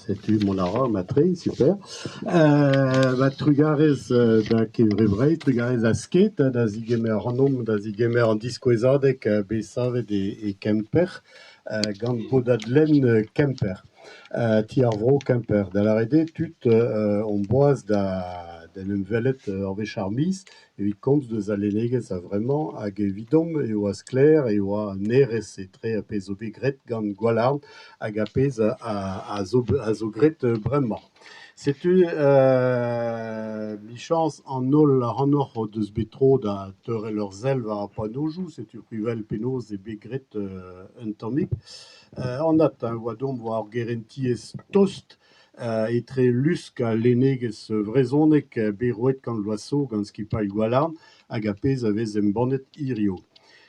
C'est-tu mon ara, matré, super. Trugarez da kevrevrei, trugarez a sket, da zigemer renom, da zigemer an diskouezadek besavet e Kemper, gant bodadlen Kemper. Ti ar vro Kemper. Da la rede, tut on boaz d'en vellet orvech ar mis, evit komz deus a lenegez a vremañ, hag evidom eo a skler, eo a nerez e tre a pez obe gret gant gwalarn, hag a pez a zo gret bremañ. Setu michans an ol ar anoc'h o deus betro da teurel ur zel war a panojou, setu privel penaos e begret un tammig. An at, oa dom war ar gerentiez tost, etre lusk a lenegez vrezonek beroet gant loaso gant skipal gwalarn, hag a pez a vez embannet irio.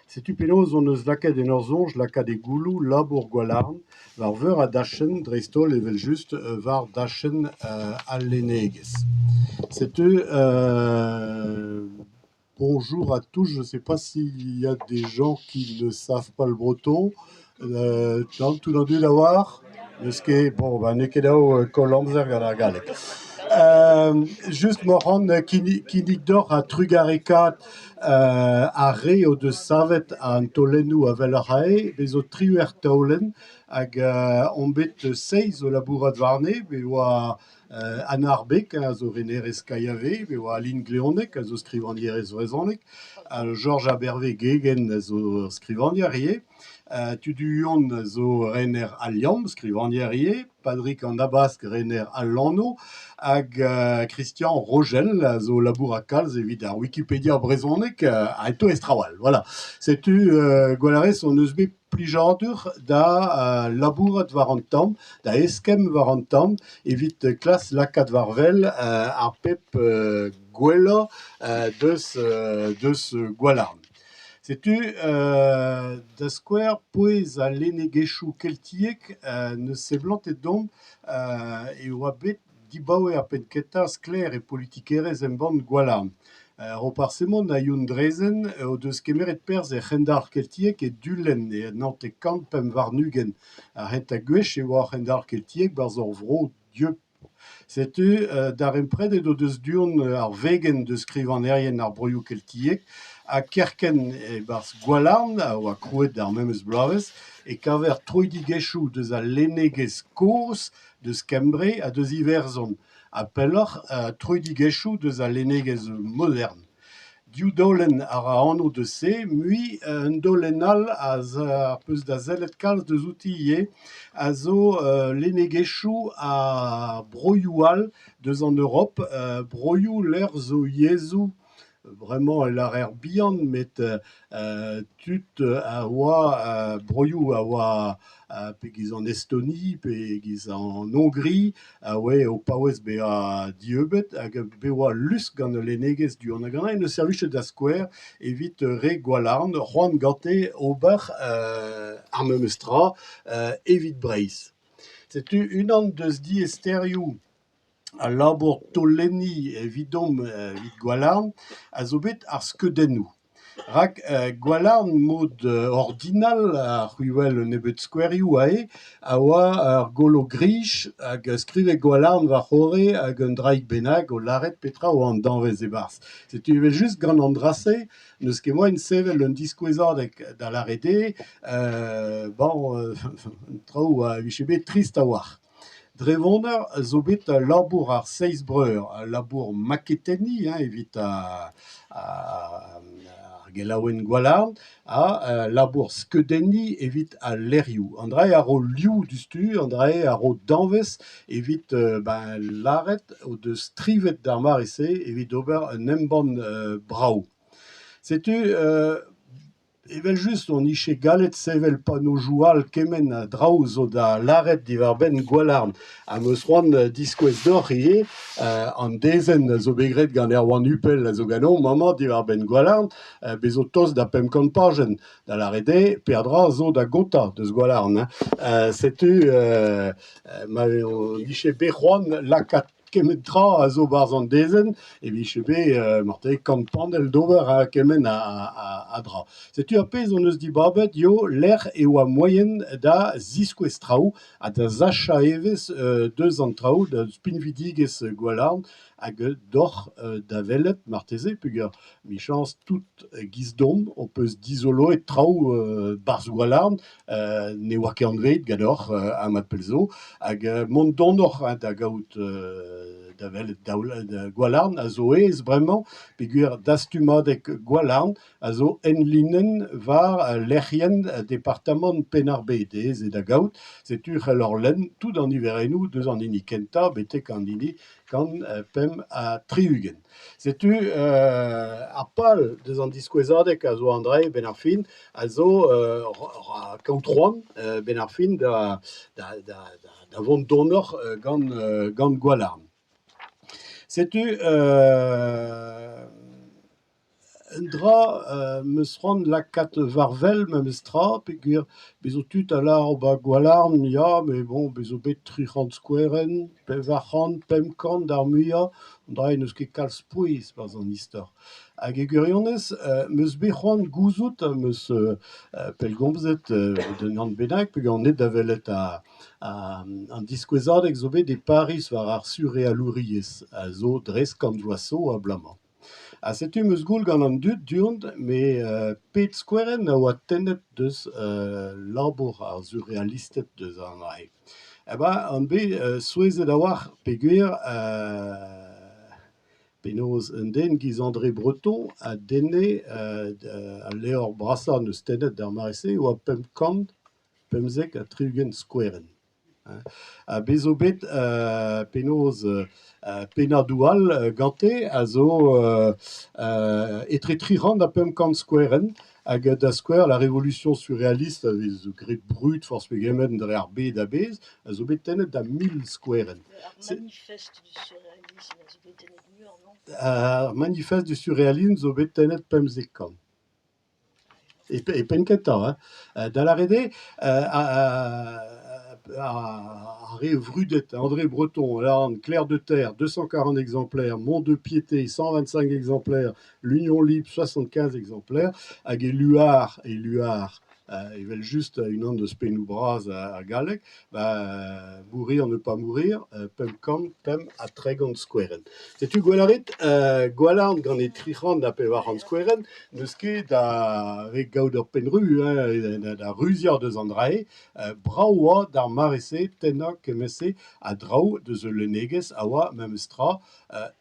Setu penaos on eus lakaet en ur zonj, lakaet e goulou labour gwalarn, war veur a dachen dreistol evel just var dachen al lenegez. Setu bonjour à tous, je ne sais pas s'il y a des gens qui ne savent pas le breton. Tout dans du d'avoir Eus ket, bon, ne ket dao kolamzer gant ar galleg. Just moran kinnig d'or a trugarekat a re o deus savet an tolennoù a vel ar rae, bezo triwer taolen, hag on bet 6 o labourat warne, be oa Anna Arbeck, a zo renerez kaiave, be oa Aline Gleonek, a zo skrivanierez vrezonek, Georges Abervé Gegen a zo skrivanier Tuduon a zo rener Aliam, skrivanier ie, Padrik an Abask rener Alano, hag Christian Rogel a zo labour a kalz evit ar Wikipédia brezonek a eto estrawal. Voilà. Setu gwalarez on eus bet plijantur da labourat war an tamm, da eskem war an tamm, evit klas lakaat war vel ar pep gwella deus gwalarn. Setu da skouer pouez a lenegezhioù keltiek neus seblantet dom e oa bet dibaoe ar penketa skler e politikerez embann gwalarn. Roparsemont a youn drezen o deus kemeret perzh e c'hendar keltiek e dullen e nant e kant pem warnugen. Ar c'hent a gwech e oa ar c'hendar keltiek barzh ur vro dieu. Setu dar empredet o deus duon ar vegen deus skrivanerien ar broioù keltiek, a kerken e barzh gwalarn, a oa krouet d'ar memes bloavezh, e kaver troidigezhioù deus a lenegez kozh, deus Kembre a deus Iverzon. A pelloc'h troidigezhioù deus a lenegez modern. Div daolenn a ra anv deus se, mui un daolenn all ar peus da zellet kalz deus outi ie, a zo lenegezhioù a broioù all deus an Europe, broioù lec'h zo yezhoù vraiment el ar bihan, met tut a oa broioù a oa pe giz an Estonie, pe giz an Hongrie, a oe o paouez be a diebet, hag be oa lusk gant lenegez du an a-ganañ, ne servichet da skouer evit re gwalarn, c'hoant gante ober ar memes tra evit Breizh. Setu unan deus di esterioù a labour tolenni evidom evit gwalarn, a zo bet ar skeudennoù. Rak gwalarn mod ordinal, ar c'huyvel nebet skouerioù ae, a oa ar golo grich hag skrivet gwalarn war c'hore hag un draig bennak o laret petra o an danvez e-barzh. Setu evel just gant an drase, neus ket moañ sevel un diskouezadek da larede, traoù a vije bet trist a war. Drevonner zo bet labour ar 6 breur, labour maketenni, evit ar gelaouenn gwalarn, a labour skeudenni evit al lerioù. Andreiñ a ro liou diouzhtu, andreiñ a ro danvez evit laret o deus trivet d'ar mare-se evit ober un embann brav. Setu evel just on ishe gallet sevel panojou all kemen draoù zo da laret diwar ben gwalarn. A meus c'hoant diskouez d'or ie, an dezenn zo begret gant oan upel a zo ganeomp mama diwar ben gwalarn, bezo tost da pemkant pajenn. Da larede, perdra zo da gonta deus gwalarn. Setu on ishe bet c'hoant lakaat kemen tra a zo barz an dezen, e vichebe martez kant pandel d'ober a kemen a dra. Setu a pez on eus di babet, yo, l'air e oa moyen da ziskouez traoù, a da zacha evez deus an traoù, da spinvidigez gwalarn, hag d'or da vellet marteze, pugur michans tout gizdom, o peus d'isolo et traoù barz gwalarn, ne oa ket an vet gador a mat pelzo, hag mont donor da gaout da vellet da gwalarn, a zo ez bremañ, pegur dastumadek gwalarn, a zo enlinen var lec'hien departament Penarbet, ez da gaout, setu c'hellor lenn tout an iverennoù deus an hini kenta, betek an hini kan pem a triugen. Setu ar pal deus an diskouezadek a zo an dre ben ar fin, a zo kaout roan ben ar fin da vont donor gant gwalarn. Setu un dra meus ran lakaat varvel memes tra, peogwir bezo tud a la ba gwalarn, ya, mais bon, bezo bet 300 skouerenn, pevarc'hant, pemkant d'ar muiañ, an dra neus ket kalz pouez bas an istor. Hag e gwirionez, meus bet c'hoant gouzout, meus pellgomzet d'un an bennak, peogwir an net da vellet an diskouezadeg zo bet e Paris war ar surrealouriez, a zo dres kant vloaz-so a blamañ. Ha setu meus goul gant an dud duont, me pet skouerenn a oa tennet deus labour ar surrealistet deus an ae. An bet souezet a war peogwir penaos un den giz André Breton a denne a levr brasañ neus tennet d'ar marese oa pemzek a triugen skouerenn. A bezo bet penaos penadoual gante a zo etre 300 a pemkant skouerenn, hag da skouer la révolution surréaliste a vez grit brut force pegement dre ar bet a bez, a zo bet tennet da 1000 skouerenn. Ar manifeste du surréalisme a zo bet tennet muioc'h, non? Ar manifeste du surréalisme zo bet tennet pemzek kant. E penketa, da la rede, re vrudet André Breton, là, Clair de Terre, 240 exemplaires, Mont de Piété, 125 exemplaires, l'Union Libre, 75 exemplaires, hag e luar, evel just une an deus penou braz a galleg, mourir ne pas mourir, pem a tregant skouerenn. Setu gwelarit, gwalarn gant e 300 a pevar an skouerenn, neus ket da re gaout ur penru, da ruziar deus an drae, brav oa d'ar marese tennañ kemese a draoù deus ul lenegez a oa memes tra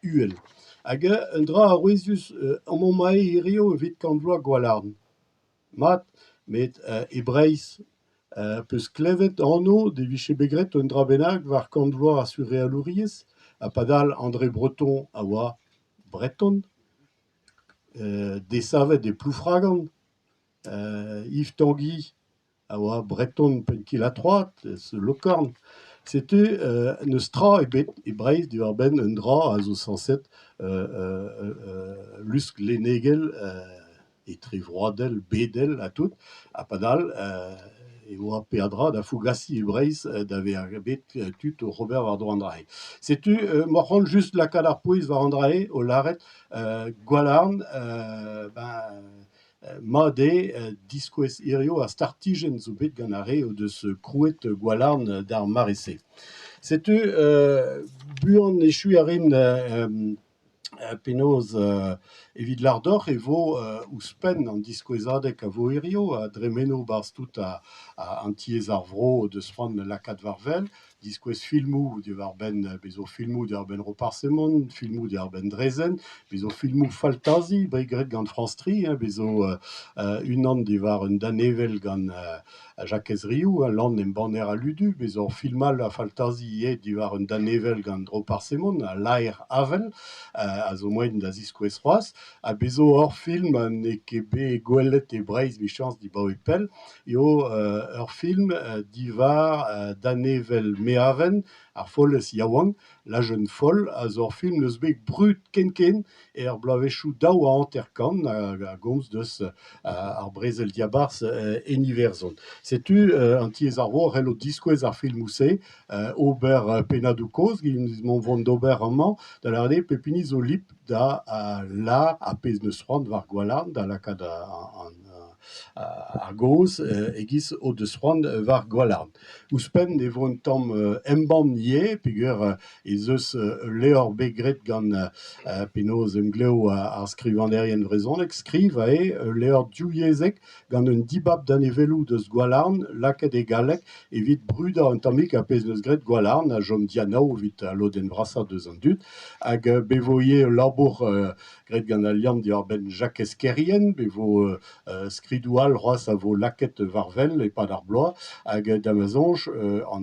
uel. Hag un dra a rouezius an mae hirio evit kant vloaz gwalarn. Mat, met e Breizh peus klevet anv de viche begret un dra bennak war kant vloaz a surrealouriez, a padal André Breton a oa breton, desavet de ploufragant, Yves Tanguy a oa breton penkil a troad, se lokorn. Setu neus tra e Breizh diwar ben un dra a zo sanset lusk lenegel etre vroadel, bedel a tout, a padal e oa perdra da fougasi e Breizh da vezer bet tud o Robert war dro an drae. Setu morc'hant just lakaat ar pouez war an drae o laret gwalarn mat diskouez hirio a startijen zo bet gant ar re o deus krouet gwalarn d'ar marese. Setu buan echu a rin penaos evit lardoc'h e vo ouzhpenn an diskouezadek a vo hirio, a dremeno barz tout an tiez ar vro deus fran lakaat varvel, diskouez filmoù diwar ben bezo filmoù diwar ben Roparsemont, filmoù diwar ben Drezen, bezo filmoù faltazi brigret gant France 3, bezo unan diwar un danevel gant Jacques Ezrioù, lan em banner a ludu, bezo filmal a faltazi diwar un danevel gant Roparsemont, a Lair Havel, a zo moen da ziskouez c'hoaz, a bezo hor film ne ket bet gwelet e Breizh michans dibaoe pell, eo ur film diwar danevel meaven ar folles yaouank, la jeune folle, a zor film eus bet brut ken blavechou daouant kan a gomz deus ar brezel diabarz eniverzon. Setu an tiez ar vor hello diskouez ar filmouse ober penadou koz, gizmont vont d'ober amañ, da la pepini zo lip da la a pez neus c'hoant var gwalarn, da lakad a goz, egiz o deus c'hoant var gwalarn. Ouzhpenn e vo un tamm embann ie, peogwir ez eus levr begret gant penaos gleo ar skrivanderien vrezhonek, skriv a levr diouiezek gant un dibab d'anevelloù deus gwalarn, laket e galek, evit brudañ un tammig a pez neus graet gwalarn, a jom dianaou evit lodenn vrasañ deus an dud, hag bevoie labour graet gant al liam diwar ben Jacques Esquerien, bevo skridou all c'hoaz a vo laket varvel e pad ar bloaz, hag damazonj an